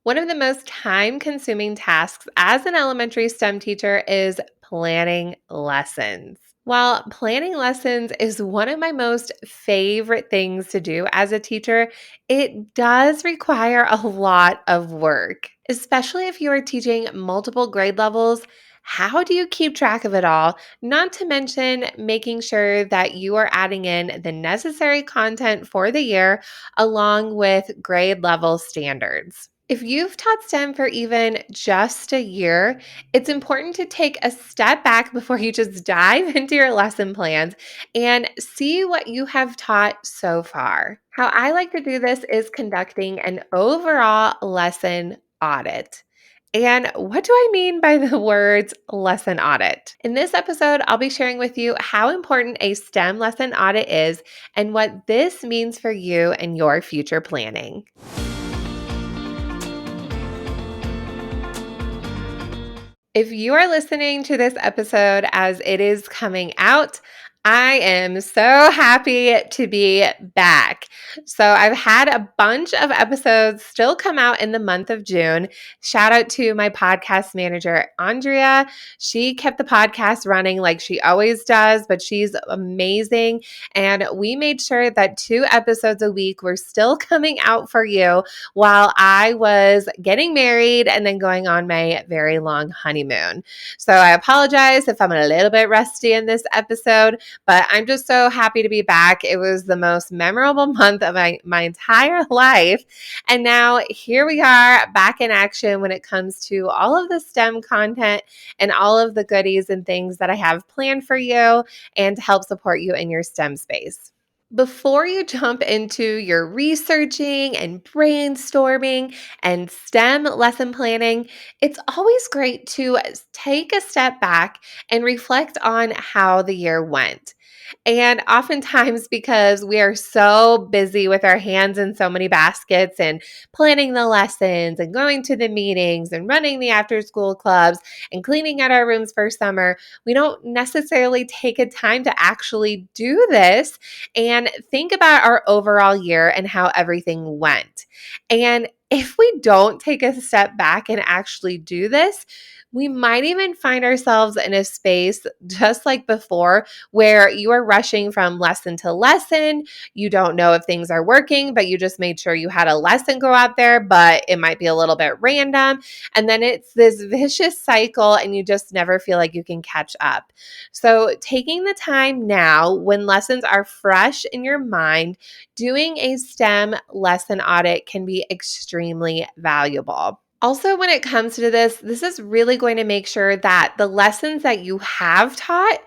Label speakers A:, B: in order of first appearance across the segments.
A: One of the most time-consuming tasks as an elementary STEM teacher is planning lessons. While planning lessons is one of my most favorite things to do as a teacher, it does require a lot of work, especially if you are teaching multiple grade levels. How do you keep track of it all? Not to mention making sure that you are adding in the necessary content for the year along with grade level standards. If you've taught STEM for even just a year, it's important to take a step back before you just dive into your lesson plans and see what you have taught so far. How I like to do this is conducting an overall lesson audit. And what do I mean by the words lesson audit? In this episode, I'll be sharing with you how important a STEM lesson audit is and what this means for you and your future planning. If you are listening to this episode as it is coming out, I am so happy to be back. So, I've had a bunch of episodes still come out in the month of June. Shout out to my podcast manager, Andrea. She kept the podcast running like she always does, but she's amazing. And we made sure that 2 episodes a week were still coming out for you while I was getting married and then going on my very long honeymoon. So I apologize if I'm a little bit rusty in this episode, but I'm just so happy to be back. It was the most memorable month of my entire life. And now here we are back in action when it comes to all of the STEM content and all of the goodies and things that I have planned for you and to help support you in your STEM space. Before you jump into your researching and brainstorming and STEM lesson planning, it's always great to take a step back and reflect on how the year went. And oftentimes, because we are so busy with our hands in so many baskets and planning the lessons and going to the meetings and running the after school clubs and cleaning out our rooms for summer, we don't necessarily take a time to actually do this and think about our overall year and how everything went. And if we don't take a step back and actually do this, we might even find ourselves in a space just like before where you are rushing from lesson to lesson. You don't know if things are working, but you just made sure you had a lesson go out there, but it might be a little bit random. And then it's this vicious cycle and you just never feel like you can catch up. So, taking the time now when lessons are fresh in your mind, doing a STEM lesson audit can be extremely valuable. Also, when it comes to this is really going to make sure that the lessons that you have taught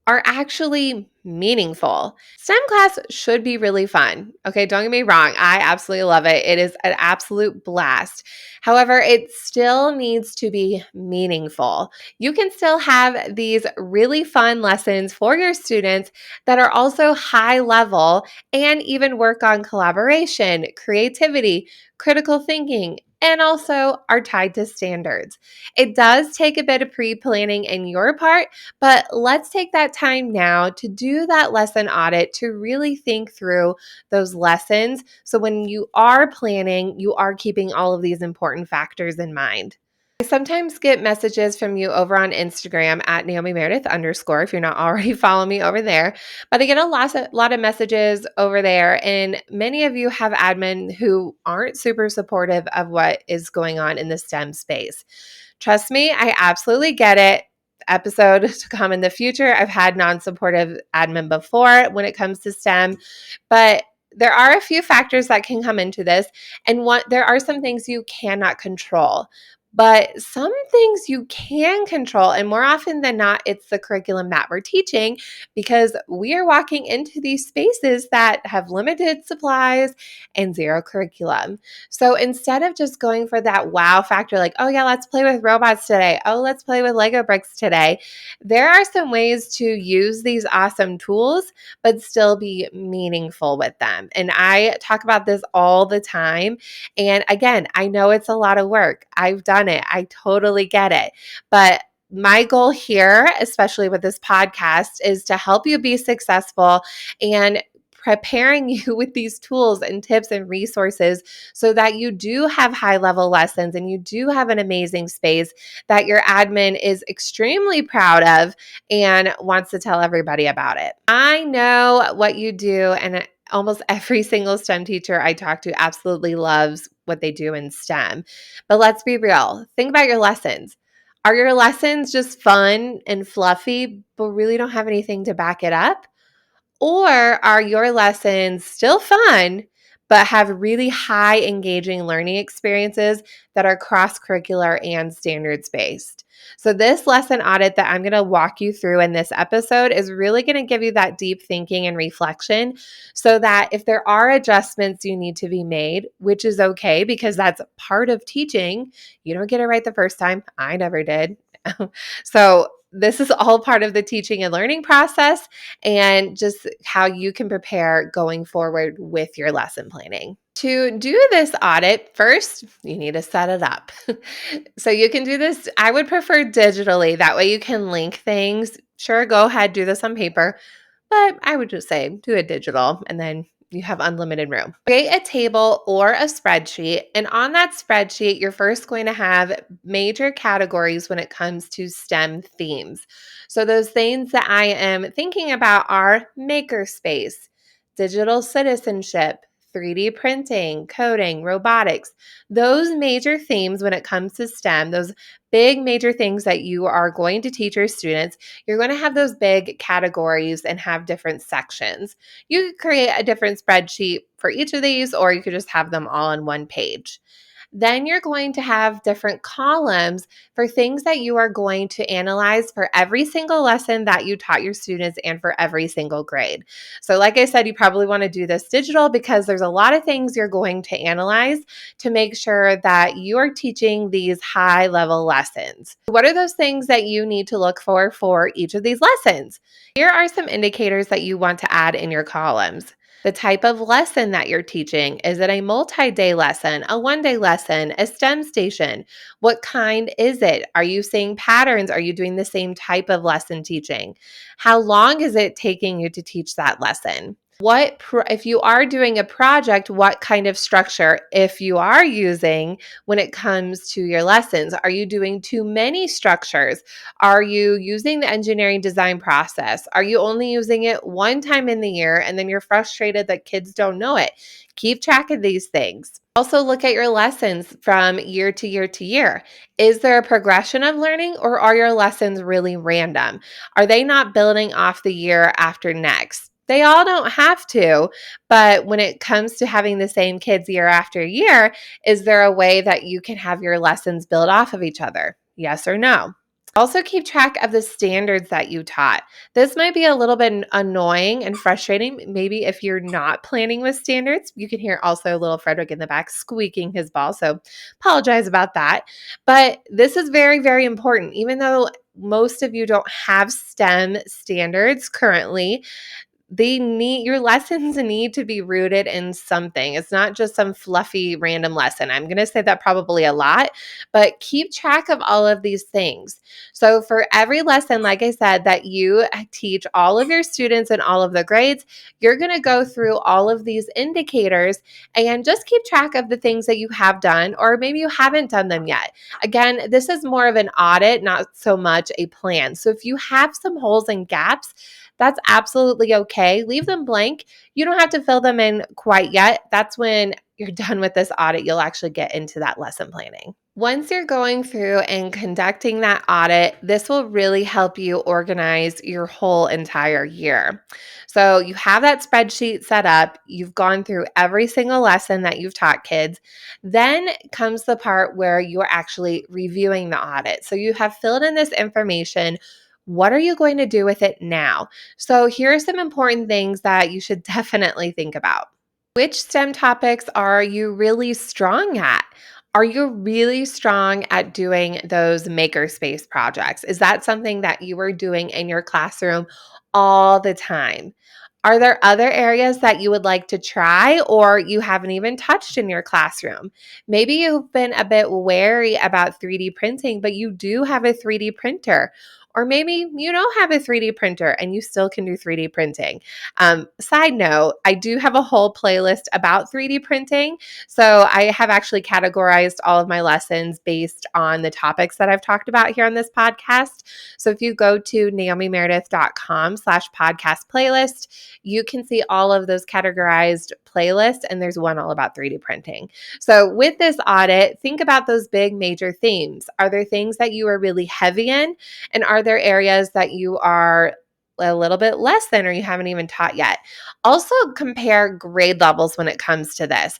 A: are actually meaningful. STEM class should be really fun. Okay, don't get me wrong. I absolutely love it. It is an absolute blast. However, it still needs to be meaningful. You can still have these really fun lessons for your students that are also high level and even work on collaboration, creativity, critical thinking, and also are tied to standards. It does take a bit of pre-planning in your part, but let's take that time now to do that lesson audit to really think through those lessons. So when you are planning, you are keeping all of these important factors in mind. I sometimes get messages from you over on Instagram at Naomi Meredith _ if you're not already following me over there. But I get a lot of messages over there, and many of you have admin who aren't super supportive of what is going on in the STEM space. Trust me, I absolutely get it. Episode to come in the future. I've had non-supportive admin before when it comes to STEM, but there are a few factors that can come into this, and there are some things you cannot control. But some things you can control, and more often than not, it's the curriculum that we're teaching because we are walking into these spaces that have limited supplies and zero curriculum. So instead of just going for that wow factor, like, oh yeah, let's play with robots today. Oh, let's play with Lego bricks today. There are some ways to use these awesome tools, but still be meaningful with them. And I talk about this all the time. And again, I know it's a lot of work. I've done it. I totally get it. But my goal here, especially with this podcast, is to help you be successful and preparing you with these tools and tips and resources so that you do have high level lessons and you do have an amazing space that your admin is extremely proud of and wants to tell everybody about it. I know what you do, and almost every single STEM teacher I talk to absolutely loves what they do in STEM. But let's be real. Think about your lessons. Are your lessons just fun and fluffy, but really don't have anything to back it up? Or are your lessons still fun, but have really high engaging learning experiences that are cross curricular and standards based? So, this lesson audit that I'm going to walk you through in this episode is really going to give you that deep thinking and reflection so that if there are adjustments you need to be made, which is okay because that's part of teaching, you don't get it right the first time. I never did. So, this is all part of the teaching and learning process and just how you can prepare going forward with your lesson planning. To do this audit, first, you need to set it up. So you can do this, I would prefer digitally. That way you can link things. Sure, go ahead, do this on paper, but I would just say do it digital and then you have unlimited room. Create a table or a spreadsheet, and on that spreadsheet, you're first going to have major categories when it comes to STEM themes. So those things that I am thinking about are makerspace, digital citizenship, 3D printing, coding, robotics. Those major themes when it comes to STEM, those big major things that you are going to teach your students, you're going to have those big categories and have different sections. You could create a different spreadsheet for each of these, or you could just have them all on one page. Then you're going to have different columns for things that you are going to analyze for every single lesson that you taught your students and for every single grade. So, like I said, you probably want to do this digital because there's a lot of things you're going to analyze to make sure that you are teaching these high level lessons. What are those things that you need to look for each of these lessons? Here are some indicators that you want to add in your columns. The type of lesson that you're teaching. Is it a multi-day lesson, a one-day lesson, a STEM station? What kind is it? Are you seeing patterns? Are you doing the same type of lesson teaching? How long is it taking you to teach that lesson? If you are doing a project, what kind of structure, if you are using when it comes to your lessons? Are you doing too many structures? Are you using the engineering design process? Are you only using it one time in the year and then you're frustrated that kids don't know it? Keep track of these things. Also, look at your lessons from year to year to year. Is there a progression of learning or are your lessons really random? Are they not building off the year after next? They all don't have to, but when it comes to having the same kids year after year, is there a way that you can have your lessons build off of each other? Yes or no? Also, keep track of the standards that you taught. This might be a little bit annoying and frustrating. Maybe if you're not planning with standards, you can hear also little Frederick in the back squeaking his ball. So, apologize about that. But this is very, very important. Even though most of you don't have STEM standards currently, your lessons need to be rooted in something. It's not just some fluffy random lesson. I'm going to say that probably a lot, but keep track of all of these things. So for every lesson, like I said, that you teach all of your students in all of the grades, you're going to go through all of these indicators and just keep track of the things that you have done, or maybe you haven't done them yet. Again, this is more of an audit, not so much a plan. So if you have some holes and gaps, that's absolutely okay. Leave them blank. You don't have to fill them in quite yet. That's when you're done with this audit, you'll actually get into that lesson planning. Once you're going through and conducting that audit, this will really help you organize your whole entire year. So you have that spreadsheet set up, you've gone through every single lesson that you've taught kids. Then comes the part where you're actually reviewing the audit. So you have filled in this information. What are you going to do with it now? So here are some important things that you should definitely think about. Which STEM topics are you really strong at? Are you really strong at doing those makerspace projects? Is that something that you are doing in your classroom all the time? Are there other areas that you would like to try or you haven't even touched in your classroom? Maybe you've been a bit wary about 3D printing, but you do have a 3D printer. Or maybe you don't have a 3D printer and you still can do 3D printing. Side note, I do have a whole playlist about 3D printing. So I have actually categorized all of my lessons based on the topics that I've talked about here on this podcast. So if you go to naomimeredith.com/podcast playlist, you can see all of those categorized playlists, and there's one all about 3D printing. So with this audit, think about those big major themes. Are there things that you are really heavy in? And are there areas that you are a little bit less than or you haven't even taught yet? Also compare grade levels when it comes to this.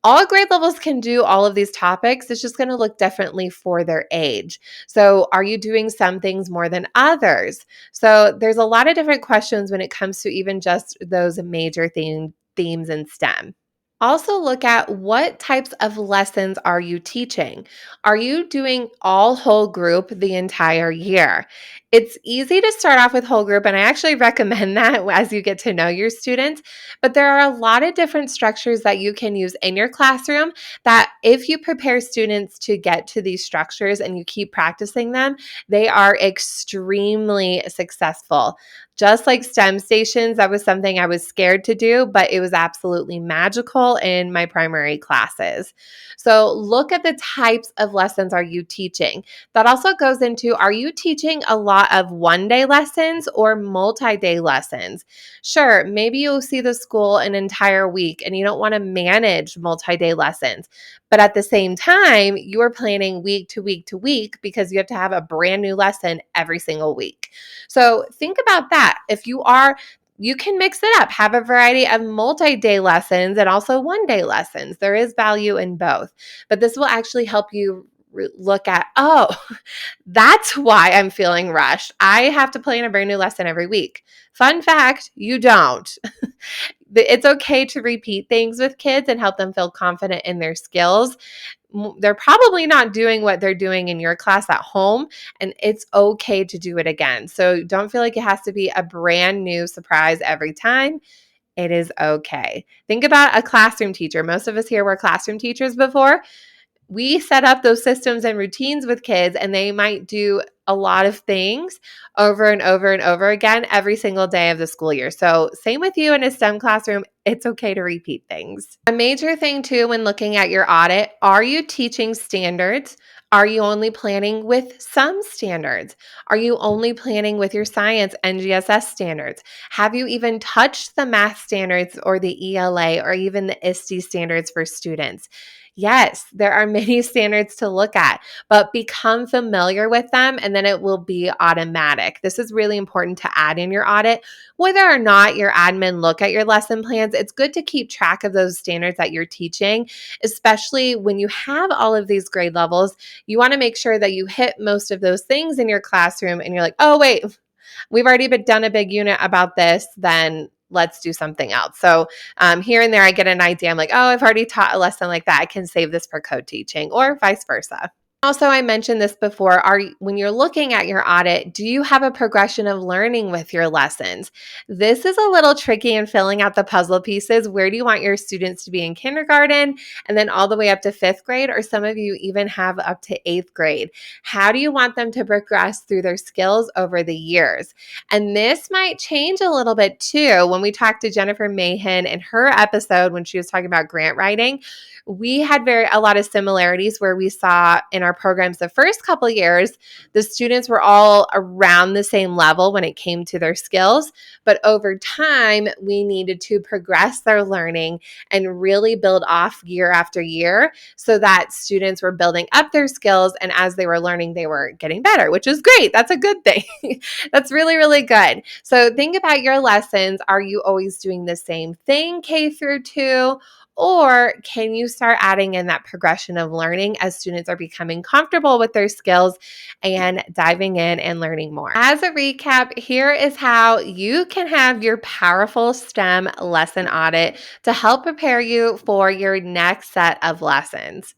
A: All grade levels can do all of these topics. It's just going to look differently for their age. So, are you doing some things more than others? So, there's a lot of different questions when it comes to even just those major themes in STEM. Also, look at what types of lessons are you teaching? Are you doing all whole group the entire year? It's easy to start off with whole group, and I actually recommend that as you get to know your students. But there are a lot of different structures that you can use in your classroom that, if you prepare students to get to these structures and you keep practicing them, they are extremely successful. Just like STEM stations, that was something I was scared to do, but it was absolutely magical in my primary classes. So look at the types of lessons are you teaching. That also goes into, are you teaching a lot of one-day lessons or multi-day lessons? Sure, maybe you'll see the school an entire week and you don't want to manage multi-day lessons. But at the same time, you are planning week to week to week because you have to have a brand new lesson every single week. So think about that. If you are, you can mix it up, have a variety of multi-day lessons and also one-day lessons. There is value in both, but this will actually help you look at, oh, that's why I'm feeling rushed. I have to plan a brand new lesson every week. Fun fact, you don't. It's okay to repeat things with kids and help them feel confident in their skills. They're probably not doing what they're doing in your class at home, and it's okay to do it again. So don't feel like it has to be a brand new surprise every time. It is okay. Think about a classroom teacher. Most of us here were classroom teachers before. We set up those systems and routines with kids, and they might do a lot of things over and over and over again every single day of the school year. So same with you in a STEM classroom. It's okay to repeat things. A major thing too when looking at your audit, are you teaching standards? Are you only planning with some standards? Are you only planning with your science NGSS standards? Have you even touched the math standards or the ELA or even the ISTE standards for students? Yes, there are many standards to look at, but become familiar with them and then it will be automatic. This is really important to add in your audit. Whether or not your admin look at your lesson plans, it's good to keep track of those standards that you're teaching, especially when you have all of these grade levels. You want to make sure that you hit most of those things in your classroom and you're like, oh, wait, we've already done a big unit about this, then let's do something else. So here and there, I get an idea. I'm like, oh, I've already taught a lesson like that. I can save this for co-teaching or vice versa. Also, I mentioned this before, when you're looking at your audit, do you have a progression of learning with your lessons? This is a little tricky in filling out the puzzle pieces. Where do you want your students to be in kindergarten and then all the way up to 5th grade? Or some of you even have up to 8th grade. How do you want them to progress through their skills over the years? And this might change a little bit too. When we talked to Jennifer Mahan in her episode when she was talking about grant writing, we had a lot of similarities where we saw in our programs the first couple of years, the students were all around the same level when it came to their skills. But over time, we needed to progress their learning and really build off year after year so that students were building up their skills. And as they were learning, they were getting better, which is great. That's a good thing. That's really, really good. So think about your lessons. Are you always doing the same thing K through 2? Or can you start adding in that progression of learning as students are becoming comfortable with their skills and diving in and learning more? As a recap, here is how you can have your powerful STEM lesson audit to help prepare you for your next set of lessons.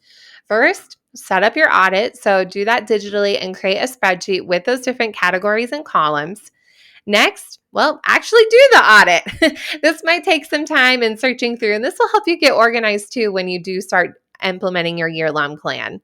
A: First, set up your audit. So do that digitally and create a spreadsheet with those different categories and columns. Next, well, actually do the audit. This might take some time in searching through, and this will help you get organized too when you do start implementing your year-long plan.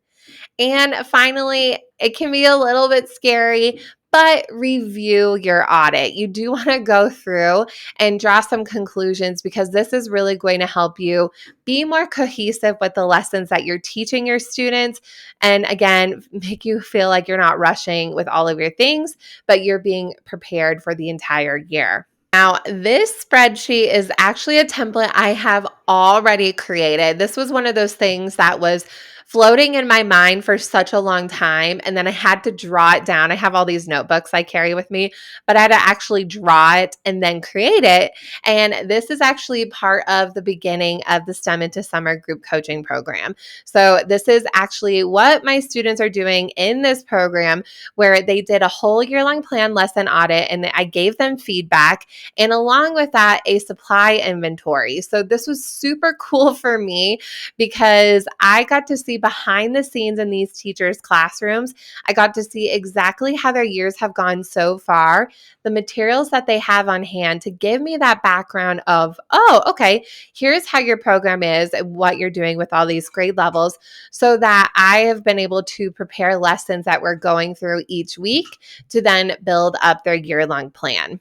A: And finally, it can be a little bit scary, but review your audit. You do want to go through and draw some conclusions because this is really going to help you be more cohesive with the lessons that you're teaching your students. And again, make you feel like you're not rushing with all of your things, but you're being prepared for the entire year. Now, this spreadsheet is actually a template I have already created. This was one of those things that was floating in my mind for such a long time, and then I had to draw it down. I have all these notebooks I carry with me, but I had to actually draw it and then create it. And this is actually part of the beginning of the STEM into Summer group coaching program. So, this is actually what my students are doing in this program, where they did a whole year-long plan lesson audit, and I gave them feedback, and along with that, a supply inventory. So this was super cool for me because I got to see behind the scenes in these teachers' classrooms. I got to see exactly how their years have gone so far, the materials that they have on hand to give me that background of, oh, okay, here's how your program is and what you're doing with all these grade levels, so that I have been able to prepare lessons that we're going through each week to then build up their year-long plan.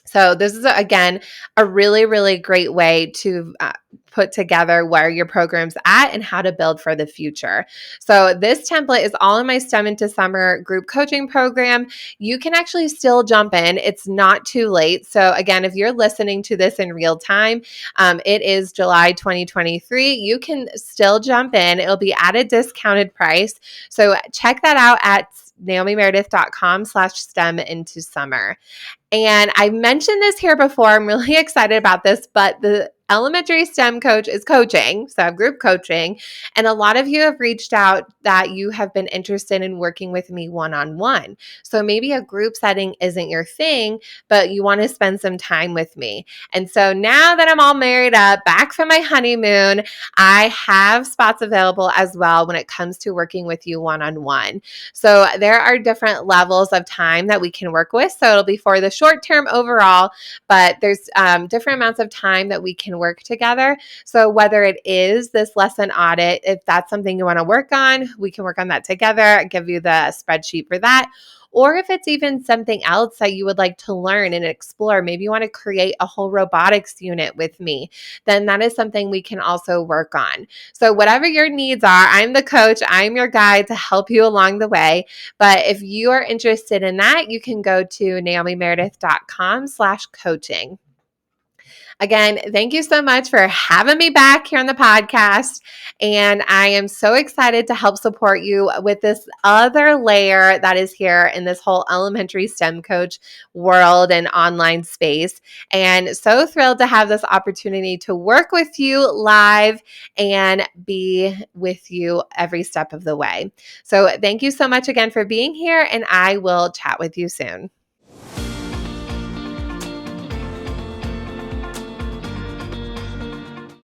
A: So this is, again, a really, really great way to put together where your program's at and how to build for the future. So this template is all in my STEM into Summer group coaching program. You can actually still jump in. It's not too late. So again, if you're listening to this in real time, it is July 2023. You can still jump in. It'll be at a discounted price. So check that out at naomimeredith.com/STEM into Summer. And I mentioned this here before. I'm really excited about this, but the elementary STEM coach is coaching, so I'm group coaching. And a lot of you have reached out that you have been interested in working with me one-on-one. So maybe a group setting isn't your thing, but you want to spend some time with me. And so now that I'm all married up, back from my honeymoon, I have spots available as well when it comes to working with you one-on-one. So there are different levels of time that we can work with. So it'll be for the short term overall, but there's different amounts of time that we can work together. So whether it is this lesson audit, if that's something you want to work on, we can work on that together. I'll give you the spreadsheet for that. Or if it's even something else that you would like to learn and explore, maybe you want to create a whole robotics unit with me, then that is something we can also work on. So whatever your needs are, I'm the coach, I'm your guide to help you along the way. But if you are interested in that, you can go to naomimeredith.com/coaching. Again, thank you so much for having me back here on the podcast. And I am so excited to help support you with this other layer that is here in this whole elementary STEM coach world and online space. And so thrilled to have this opportunity to work with you live and be with you every step of the way. So thank you so much again for being here, and I will chat with you soon.